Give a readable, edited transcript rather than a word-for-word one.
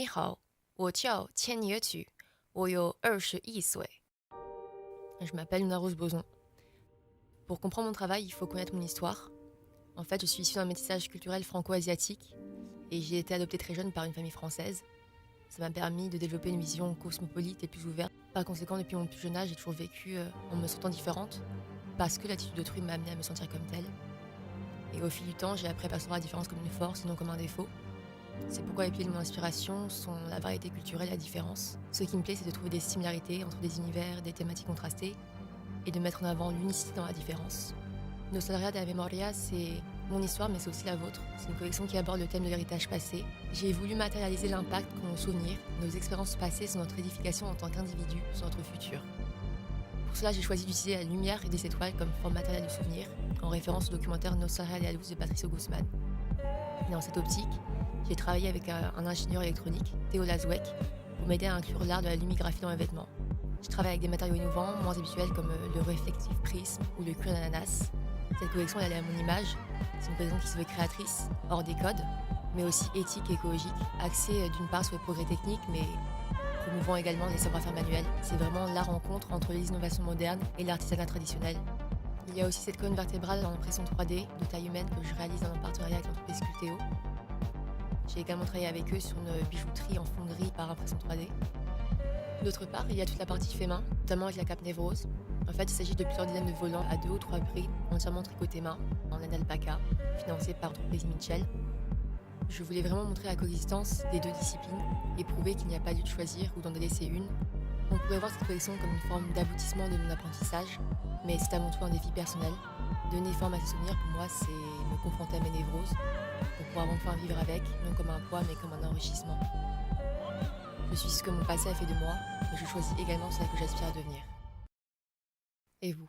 你好，我叫千野曲，我有21岁. Je m'appelle Luna Rose Boson. Pour comprendre mon travail, il faut connaître mon histoire. En fait, je suis issue d'un métissage culturel franco-asiatique et j'ai été adoptée très jeune par une famille française. Ça m'a permis de développer une vision cosmopolite et plus ouverte. Par conséquent, depuis mon plus jeune âge, j'ai toujours vécu en me sentant différente parce que l'attitude d'autrui m'a amenée à me sentir comme telle. Et au fil du temps, j'ai appris à percevoir la différence comme une force et non comme un défaut. C'est pourquoi les piliers de mon inspiration sont la variété culturelle et la différence. Ce qui me plaît, c'est de trouver des similarités entre des univers, des thématiques contrastées, et de mettre en avant l'unicité dans la différence. Nostalgia de la Memoria, c'est mon histoire, mais c'est aussi la vôtre. C'est une collection qui aborde le thème de l'héritage passé. J'ai voulu matérialiser l'impact qu'ont nos souvenirs, nos expériences passées sur notre édification en tant qu'individu, sur notre futur. Pour cela, j'ai choisi d'utiliser la lumière et des étoiles comme forme matérielle de souvenir, en référence au documentaire Nostalgia de la Luz de Patricio Guzman. Et dans cette optique, j'ai travaillé avec un ingénieur électronique, Théo Lazouek, pour m'aider à inclure l'art de la lumigraphie dans mes vêtements. Je travaille avec des matériaux innovants, moins habituels comme le réflectif prisme ou le cuir d'ananas. Cette collection elle est à mon image. C'est une collection qui se veut créatrice, hors des codes, mais aussi éthique et écologique, axée d'une part sur le progrès technique, mais promouvant également les savoir-faire manuels. C'est vraiment la rencontre entre les innovations modernes et l'artisanat traditionnel. Il y a aussi cette colonne vertébrale en impression 3D de taille humaine que je réalise en partenariat avec l'entreprise Sculteo. J'ai également travaillé avec eux sur une bijouterie en fonderie par impression 3D. D'autre part, il y a toute la partie fait main, notamment avec la cape Nevrose. En fait, il s'agit de plusieurs dizaines de volants à 2 ou 3 prix, entièrement tricotés main, en laine alpaca, financés par l'entreprise Mitchell. Je voulais vraiment montrer la coexistence des deux disciplines et prouver qu'il n'y a pas lieu de choisir ou d'en délaisser une. On pourrait voir cette collection comme une forme d'aboutissement de mon apprentissage, mais c'est avant tout un défi personnel. Donner forme à ces souvenirs, pour moi, c'est me confronter à mes névroses, pour pouvoir enfin vivre avec, non comme un poids, mais comme un enrichissement. Je suis ce que mon passé a fait de moi, mais je choisis également celle que j'aspire à devenir. Et vous ?